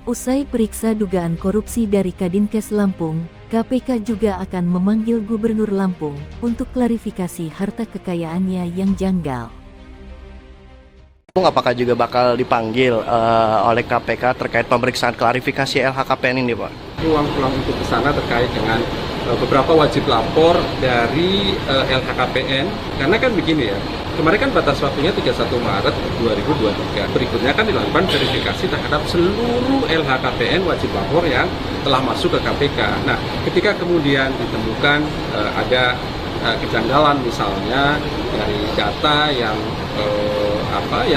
Usai periksa dugaan korupsi dari Kadinkes Lampung, KPK juga akan memanggil Gubernur Lampung untuk klarifikasi harta kekayaannya yang janggal. Apakah juga bakal dipanggil oleh KPK terkait pemeriksaan klarifikasi LHKPN ini, Pak? Ruang-ruang untuk ke sana terkait dengan beberapa wajib lapor dari LHKPN, karena kan begini ya, kemarin kan batas waktunya 31 Maret 2023, berikutnya kan dilakukan verifikasi terhadap seluruh LHKPN wajib lapor yang telah masuk ke KPK. Nah, ketika kemudian ditemukan ada kejanggalan misalnya dari data yang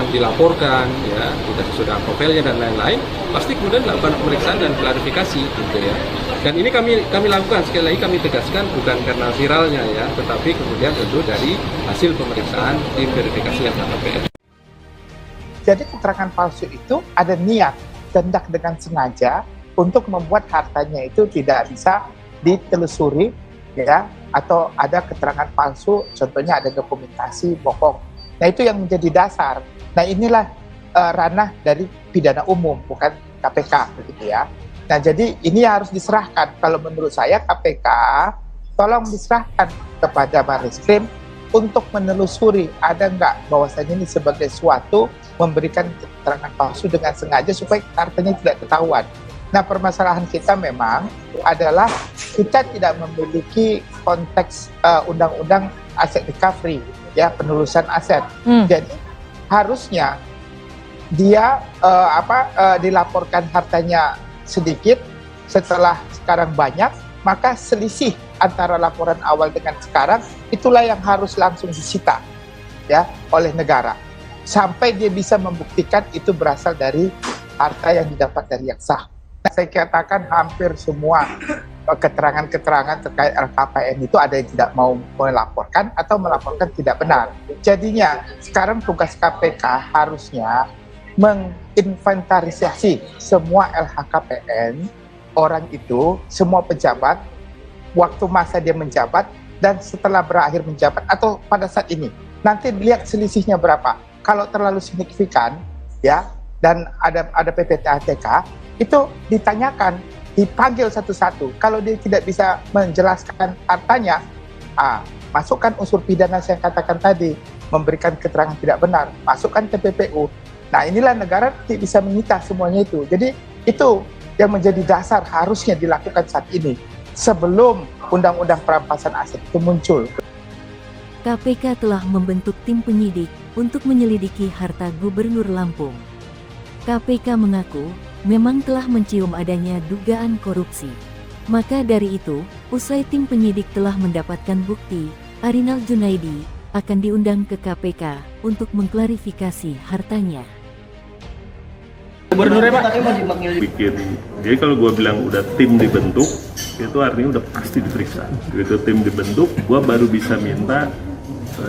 dilaporkan ya tidak sesuai profilnya dan lain-lain, pasti kemudian dilakukan pemeriksaan dan klarifikasi gitu ya. Dan ini kami lakukan, sekali lagi kami tegaskan, bukan karena viralnya ya, tetapi kemudian tentu dari hasil pemeriksaan tim verifikasi LHKPN. Jadi keterangan palsu itu ada niat, tindak dengan sengaja untuk membuat hartanya itu tidak bisa ditelusuri ya, atau ada keterangan palsu, contohnya ada dokumentasi bohong. Nah, itu yang menjadi dasar. Nah, inilah ranah dari pidana umum, bukan KPK, begitu ya. Nah, jadi ini harus diserahkan. Kalau menurut saya KPK, tolong diserahkan kepada Barreskrim untuk menelusuri ada nggak bahwasanya ini sebagai suatu memberikan keterangan palsu dengan sengaja supaya hartanya tidak ketahuan. Nah, permasalahan kita memang adalah kita tidak memiliki konteks undang-undang aset recovery, ya, penelusuran aset. Jadi harusnya dia dilaporkan hartanya sedikit, setelah sekarang banyak, maka selisih antara laporan awal dengan sekarang itulah yang harus langsung disita ya oleh negara sampai dia bisa membuktikan itu berasal dari harta yang didapat dari yang sah. Nah, saya katakan hampir semua keterangan-keterangan terkait LHKPN itu ada yang tidak mau melaporkan atau melaporkan tidak benar. Jadinya sekarang tugas KPK harusnya menginventarisasi semua LHKPN, orang itu, semua pejabat, waktu masa dia menjabat, dan setelah berakhir menjabat, atau pada saat ini. Nanti lihat selisihnya berapa. Kalau terlalu signifikan, ya, dan ada PPT-ATK, itu ditanyakan, dipanggil satu-satu. Kalau dia tidak bisa menjelaskan hartanya, masukkan unsur pidana saya katakan tadi, memberikan keterangan tidak benar, masukkan ke PPU. Nah, inilah negara tidak bisa menyita semuanya itu. Jadi itu yang menjadi dasar harusnya dilakukan saat ini sebelum undang-undang perampasan aset itu muncul. KPK telah membentuk tim penyidik untuk menyelidiki harta Gubernur Lampung. KPK mengaku memang telah mencium adanya dugaan korupsi. Maka dari itu, usai tim penyidik telah mendapatkan bukti, Arinal Junaidi akan diundang ke KPK untuk mengklarifikasi hartanya. Gubernurnya Pak bikin. Jadi kalau gue bilang udah tim dibentuk, itu artinya udah pasti diperiksa. Begitu tim dibentuk, gue baru bisa minta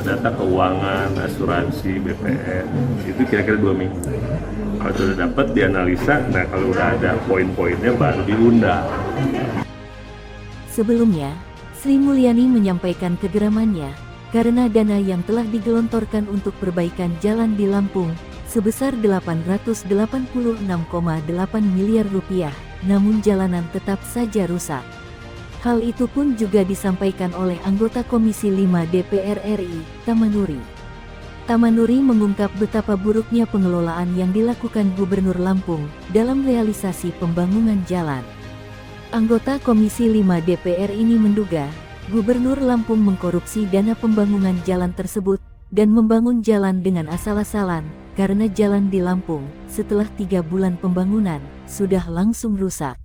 data keuangan, asuransi, BPN. Itu kira-kira 2 minggu. Kalau sudah dapat dianalisa, nah kalau udah ada poin-poinnya baru diundang. Sebelumnya, Sri Mulyani menyampaikan kegeramannya karena dana yang telah digelontorkan untuk perbaikan jalan di Lampung sebesar 886,8 miliar rupiah, namun jalanan tetap saja rusak. Hal itu pun juga disampaikan oleh anggota Komisi 5 DPR RI, Tamanuri. Tamanuri mengungkap betapa buruknya pengelolaan yang dilakukan Gubernur Lampung dalam realisasi pembangunan jalan. Anggota Komisi 5 DPR ini menduga, Gubernur Lampung mengkorupsi dana pembangunan jalan tersebut dan membangun jalan dengan asal-asalan, karena jalan di Lampung, setelah 3 bulan pembangunan, sudah langsung rusak.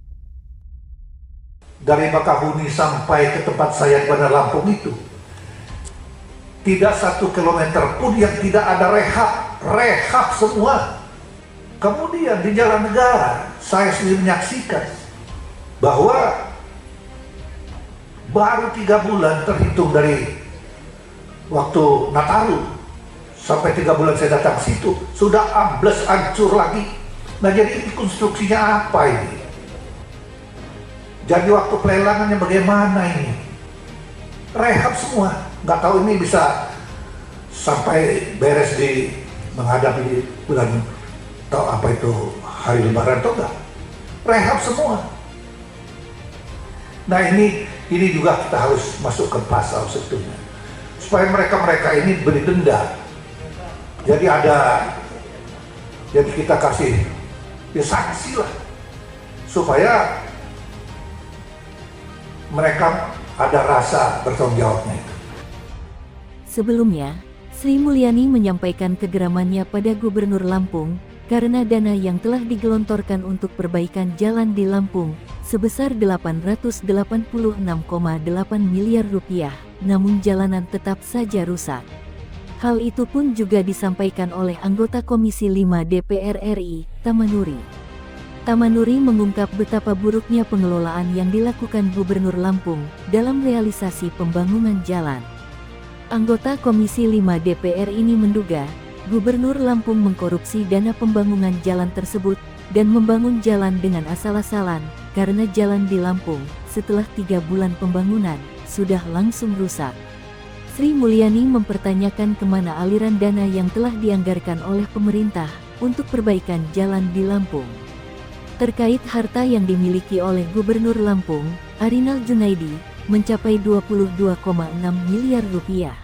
Dari Bakahuni sampai ke tempat saya di Bandar Lampung itu, tidak 1 kilometer pun yang tidak ada rehab semua. Kemudian di jalan negara, saya sendiri menyaksikan bahwa baru 3 bulan terhitung dari waktu Nataru sampai 3 bulan saya datang situ sudah ambles, hancur lagi. Nah, jadi ini konstruksinya apa ini? Jadi waktu pelelangannya bagaimana ini? Rehab semua. Nggak tahu ini bisa sampai beres di menghadapi bulan atau apa itu hari Lebaran atau enggak. rehab semua. Nah ini juga kita harus masuk ke pasal sebetulnya, supaya mereka ini beri denda. Jadi kita kasih ya sanksi lah, supaya mereka ada rasa bertanggung jawabnya itu. Sebelumnya, Sri Mulyani menyampaikan kegeramannya pada Gubernur Lampung karena dana yang telah digelontorkan untuk perbaikan jalan di Lampung sebesar 886,8 miliar rupiah, namun jalanan tetap saja rusak. Hal itu pun juga disampaikan oleh anggota Komisi 5 DPR RI, Tamanuri. Tamanuri mengungkap betapa buruknya pengelolaan yang dilakukan Gubernur Lampung dalam realisasi pembangunan jalan. Anggota Komisi 5 DPR ini menduga Gubernur Lampung mengkorupsi dana pembangunan jalan tersebut dan membangun jalan dengan asal-asalan karena jalan di Lampung setelah 3 bulan pembangunan sudah langsung rusak. Sri Mulyani mempertanyakan kemana aliran dana yang telah dianggarkan oleh pemerintah untuk perbaikan jalan di Lampung. Terkait harta yang dimiliki oleh Gubernur Lampung, Arinal Junaidi, mencapai 22,6 miliar rupiah.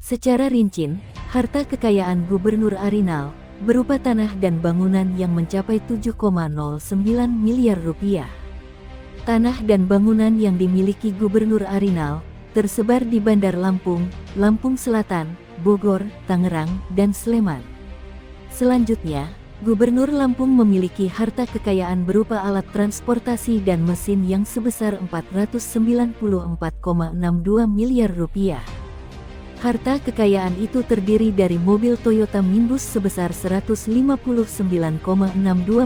Secara rinci, harta kekayaan Gubernur Arinal berupa tanah dan bangunan yang mencapai 7,09 miliar rupiah. Tanah dan bangunan yang dimiliki Gubernur Arinal tersebar di Bandar Lampung, Lampung Selatan, Bogor, Tangerang, dan Sleman. Selanjutnya, Gubernur Lampung memiliki harta kekayaan berupa alat transportasi dan mesin yang sebesar 494,62 miliar rupiah. Harta kekayaan itu terdiri dari mobil Toyota Nimbus sebesar 159,62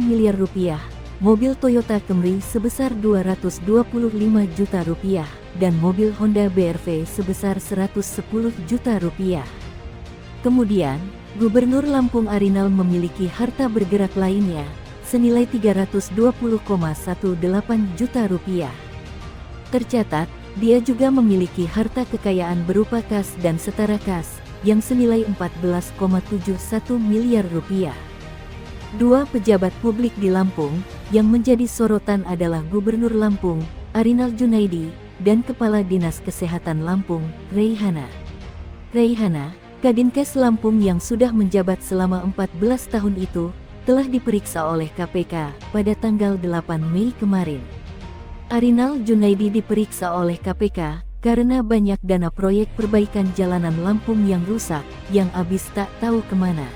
miliar rupiah, mobil Toyota Camry sebesar 225 juta rupiah, dan mobil Honda BRV sebesar 110 juta rupiah. Kemudian, Gubernur Lampung Arinal memiliki harta bergerak lainnya, senilai 320,18 juta rupiah. Tercatat, dia juga memiliki harta kekayaan berupa kas dan setara kas, yang senilai 14,71 miliar rupiah. Dua pejabat publik di Lampung, yang menjadi sorotan adalah Gubernur Lampung, Arinal Junaidi, dan Kepala Dinas Kesehatan Lampung, Reihana. Kadinkes Lampung yang sudah menjabat selama 14 tahun itu, telah diperiksa oleh KPK pada tanggal 8 Mei kemarin. Arinal Junaidi diperiksa oleh KPK karena banyak dana proyek perbaikan jalanan Lampung yang rusak, yang habis tak tahu kemana.